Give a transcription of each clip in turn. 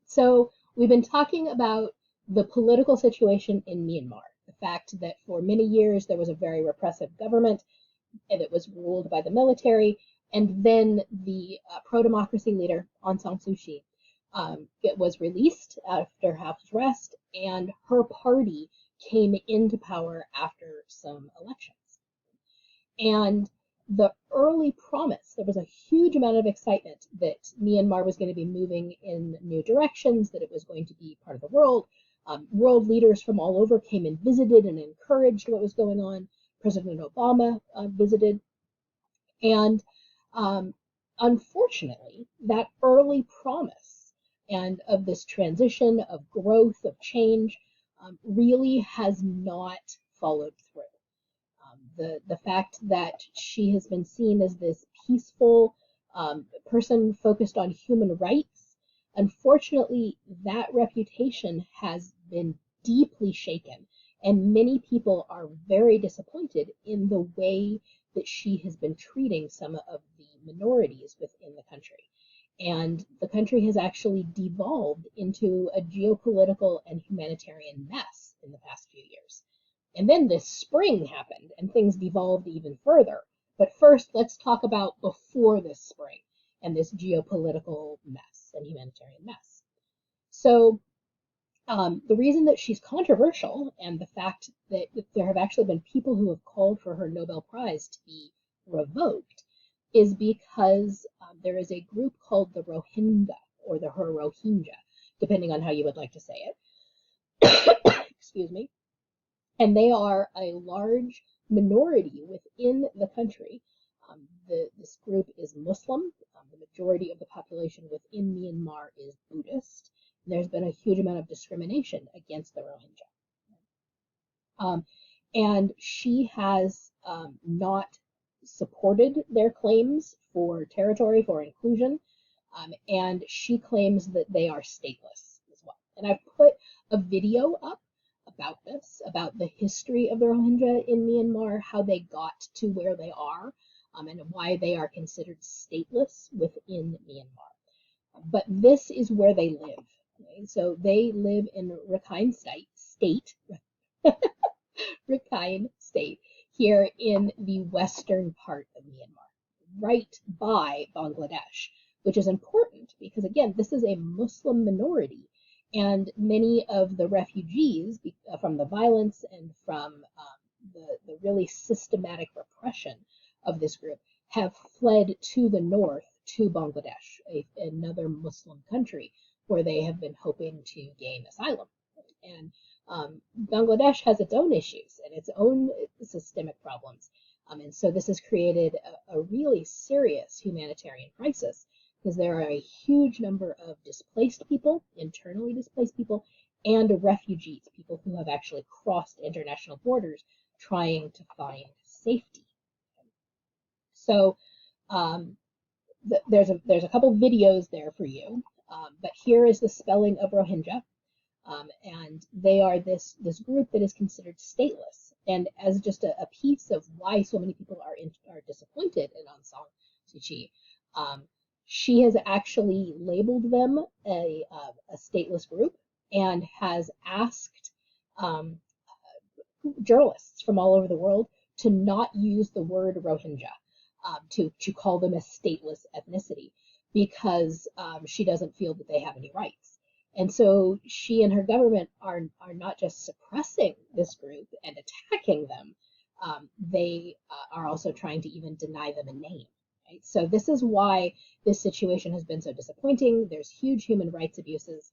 So we've been talking about the political situation in Myanmar, the fact that for many years there was a very repressive government and it was ruled by the military, and then the pro-democracy leader Aung San Suu Kyi it was released after house arrest, and her party came into power after some elections. And the early promise, there was a huge amount of excitement that Myanmar was going to be moving in new directions, that it was going to be part of the world. World leaders from all over came and visited and encouraged what was going on. President Obama visited. And unfortunately, that early promise and of this transition, of growth, of change, really has not followed through. The fact that she has been seen as this peaceful person focused on human rights, unfortunately, that reputation has been deeply shaken, and many people are very disappointed in the way that she has been treating some of the minorities within the country. And the country has actually devolved into a geopolitical and humanitarian mess in the past few years. And then this spring happened and things devolved even further. But first, let's talk about before this spring and this geopolitical mess and humanitarian mess. So the reason that she's controversial, and the fact that there have actually been people who have called for her Nobel Prize to be revoked, is because there is a group called the Rohingya, or the her Rohingya, depending on how you would like to say it. Excuse me. And they are a large minority within the country. This group is Muslim. The majority of the population within Myanmar is Buddhist. And there's been a huge amount of discrimination against the Rohingya. And she has not supported their claims for territory, for inclusion, and she claims that they are stateless as well. And I've put a video up about this, about the history of the Rohingya in Myanmar, how they got to where they are, and why they are considered stateless within Myanmar. But this is where they live. Okay? So they live in Rakhine State, Rakhine State, here in the western part of Myanmar, right by Bangladesh, which is important because, again, this is a Muslim minority. And many of the refugees from the violence and from the really systematic repression of this group have fled to the north, to Bangladesh, another Muslim country, where they have been hoping to gain asylum. And Bangladesh has its own issues and its own systemic problems. And so this has created a really serious humanitarian crisis, because there are a huge number of displaced people, internally displaced people, and refugees, people who have actually crossed international borders trying to find safety. So there's a couple videos there for you, but here is the spelling of Rohingya, and they are this group that is considered stateless. And as just a piece of why so many people are disappointed in Aung San Suu Kyi, she has actually labeled them a stateless group and has asked journalists from all over the world to not use the word Rohingya, to call them a stateless ethnicity, because she doesn't feel that they have any rights. And so she and her government are not just suppressing this group and attacking them, they are also trying to even deny them a name. Right? So this is why this situation has been so disappointing. There's huge human rights abuses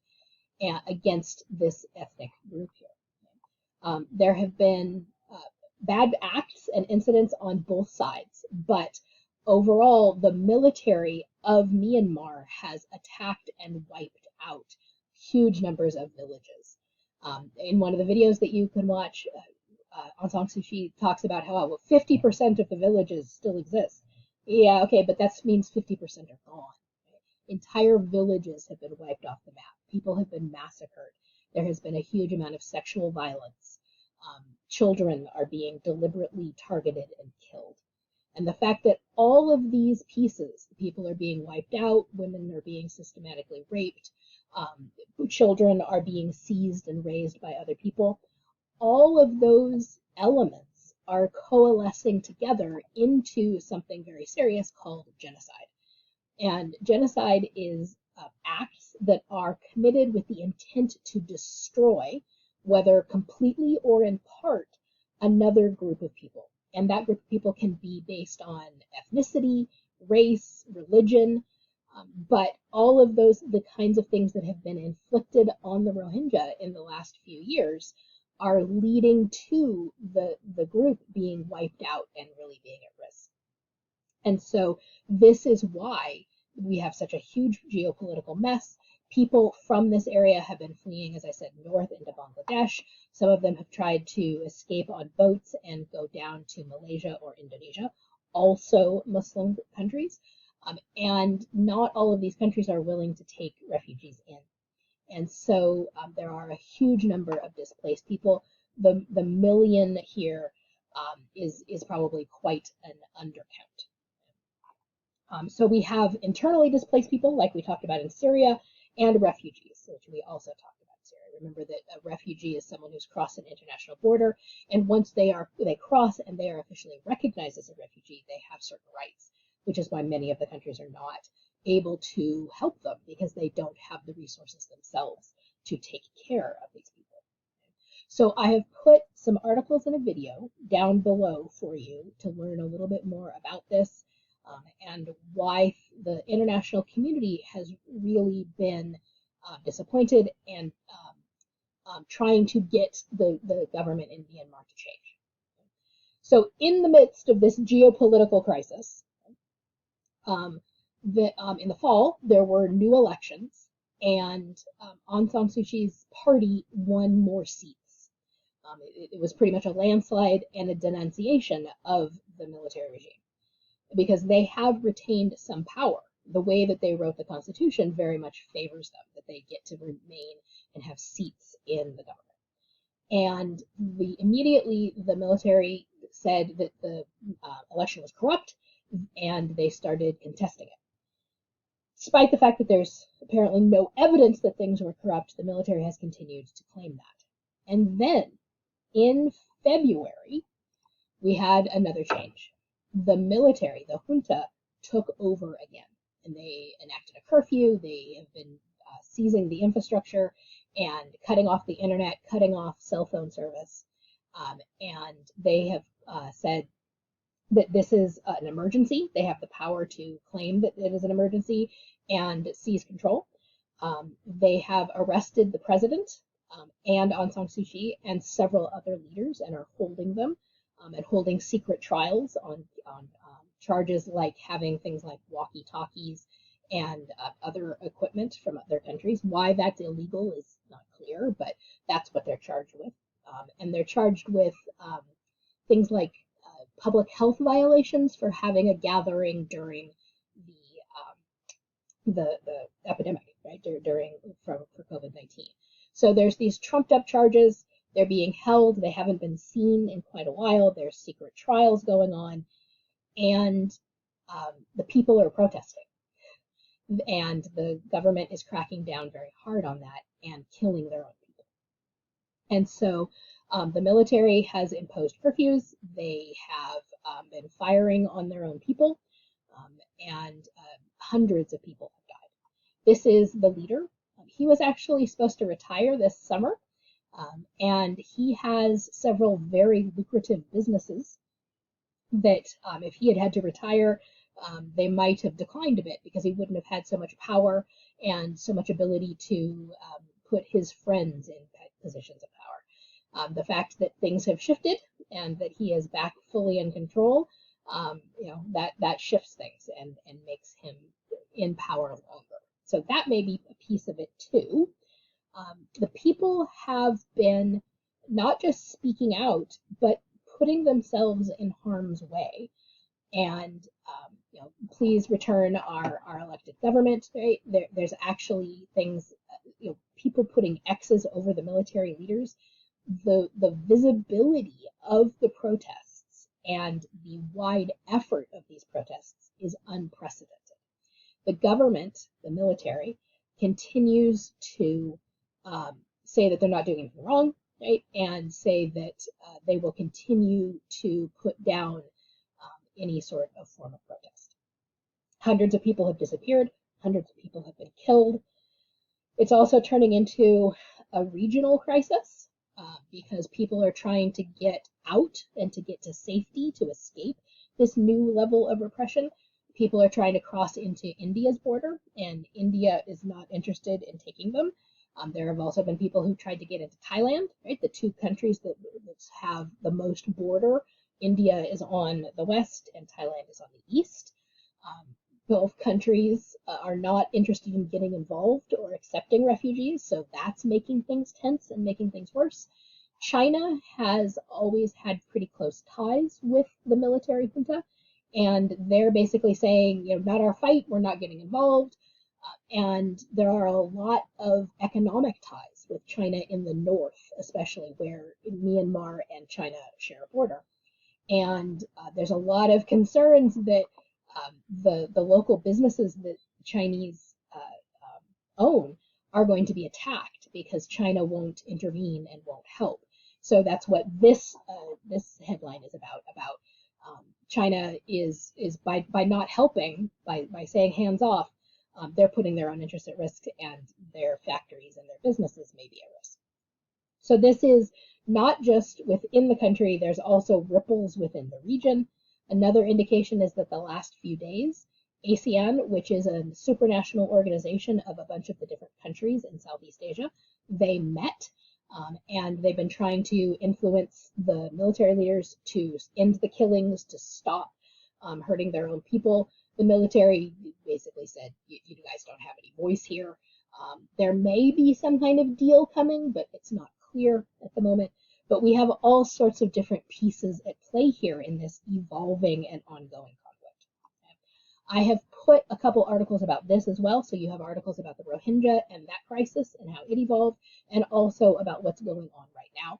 against this ethnic group here. There have been bad acts and incidents on both sides, but overall, the military of Myanmar has attacked and wiped out huge numbers of villages. In one of the videos that you can watch, Aung San Suu Kyi talks about how 50% of the villages still exist. Yeah, okay, but that means 50% are gone. Entire villages have been wiped off the map. People have been massacred. There has been a huge amount of sexual violence. Children are being deliberately targeted and killed. And the fact that all of these pieces, people are being wiped out, women are being systematically raped, children are being seized and raised by other people, all of those elements are coalescing together into something very serious called genocide. And genocide is acts that are committed with the intent to destroy, whether completely or in part, another group of people. And that group of people can be based on ethnicity, race, religion, but all of those, the kinds of things that have been inflicted on the Rohingya in the last few years, are leading to the group being wiped out and really being at risk. And so this is why we have such a huge geopolitical mess. People from this area have been fleeing, as I said, north into Bangladesh. Some of them have tried to escape on boats and go down to Malaysia or Indonesia, also Muslim countries. And not all of these countries are willing to take refugees in. And so there are a huge number of displaced people. The million here is probably quite an undercount. So we have internally displaced people, like we talked about in Syria, and refugees, which we also talked about in Syria. Remember that a refugee is someone who's crossed an international border, and once they cross and they are officially recognized as a refugee, they have certain rights, which is why many of the countries are not able to help them because they don't have the resources themselves to take care of these people. So I have put some articles and a video down below for you to learn a little bit more about this and why the international community has really been disappointed and trying to get the government in Myanmar to change. So in the midst of this geopolitical crisis, in the fall, there were new elections, and Aung San Suu Kyi's party won more seats. It was pretty much a landslide and a denunciation of the military regime because they have retained some power. The way that they wrote the Constitution very much favors them, that they get to remain and have seats in the government. And immediately the military said that the election was corrupt, and they started contesting it. Despite the fact that there's apparently no evidence that things were corrupt, the military has continued to claim that. And then in February, we had another change. The military, the junta, took over again, and they enacted a curfew. They have been seizing the infrastructure and cutting off the internet, cutting off cell phone service, and they have said that this is an emergency. They have the power to claim that it is an emergency and seize control. They have arrested the president and Aung San Suu Kyi and several other leaders and are holding them and holding secret trials on charges like having things like walkie-talkies and other equipment from other countries. Why that's illegal is not clear, but that's what they're charged with. And they're charged with things like public health violations for having a gathering during the epidemic, right? For COVID-19. So there's these trumped up charges. They're being held. They haven't been seen in quite a while. There's secret trials going on, and the people are protesting. And the government is cracking down very hard on that and killing their own people. And so the military has imposed curfews. They have been firing on their own people, and hundreds of people have died. This is the leader. He was actually supposed to retire this summer, and he has several very lucrative businesses that if he had had to retire, they might have declined a bit because he wouldn't have had so much power and so much ability to put his friends in positions of power. The fact that things have shifted and that he is back fully in control, that shifts things and makes him in power longer. So that may be a piece of it too. The people have been not just speaking out, but putting themselves in harm's way. And please return our elected government. Right? There's actually things, people putting X's over the military leaders. The visibility of the protests and the wide effort of these protests is unprecedented. The government, the military, continues to say that they're not doing anything wrong, right? And say that they will continue to put down any sort of form of protest. Hundreds of people have disappeared, hundreds of people have been killed. It's also turning into a regional crisis because people are trying to get out and to get to safety, to escape this new level of repression. People are trying to cross into India's border, and India is not interested in taking them. There have also been people who tried to get into Thailand, right? The two countries that have the most border. India is on the west and Thailand is on the east. Both countries are not interested in getting involved or accepting refugees, so that's making things tense and making things worse. China has always had pretty close ties with the military junta, and they're basically saying, not our fight, we're not getting involved. And there are a lot of economic ties with China in the north, especially where Myanmar and China share a border. And there's a lot of concerns that the local businesses that Chinese own are going to be attacked because China won't intervene and won't help. So that's what this headline is about. China is by not helping, by saying hands off, they're putting their own interests at risk, and their factories and their businesses may be at risk. So this is not just within the country, there's also ripples within the region. Another indication is that the last few days, ASEAN, which is a supranational organization of a bunch of the different countries in Southeast Asia, they met, and they've been trying to influence the military leaders to end the killings, to stop hurting their own people. The military basically said, you guys don't have any voice here. There may be some kind of deal coming, but it's not clear at the moment. But we have all sorts of different pieces at play here in this evolving and ongoing conflict. I have put a couple articles about this as well. So you have articles about the Rohingya and that crisis and how it evolved, and also about what's going on right now.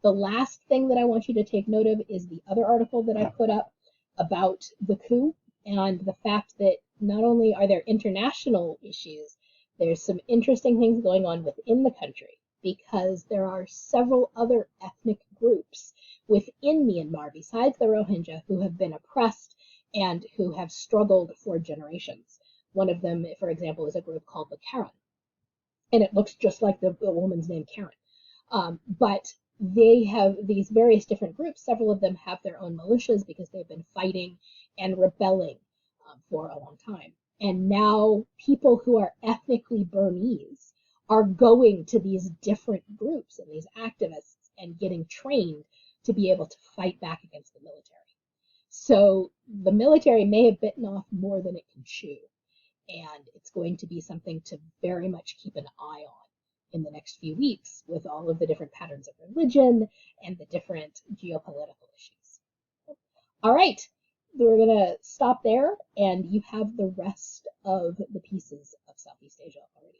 The last thing that I want you to take note of is the other article that I put up about the coup and the fact that not only are there international issues, there's some interesting things going on within the country, because there are several other ethnic groups within Myanmar besides the Rohingya who have been oppressed and who have struggled for generations. One of them, for example, is a group called the Karen, and it looks just like the woman's name Karen. But they have these various different groups. Several of them have their own militias because they've been fighting and rebelling for a long time. And now people who are ethnically Burmese are going to these different groups and these activists and getting trained to be able to fight back against the military. So the military may have bitten off more than it can chew, and it's going to be something to very much keep an eye on in the next few weeks with all of the different patterns of religion and the different geopolitical issues. All right, we're going to stop there, and you have the rest of the pieces of Southeast Asia already.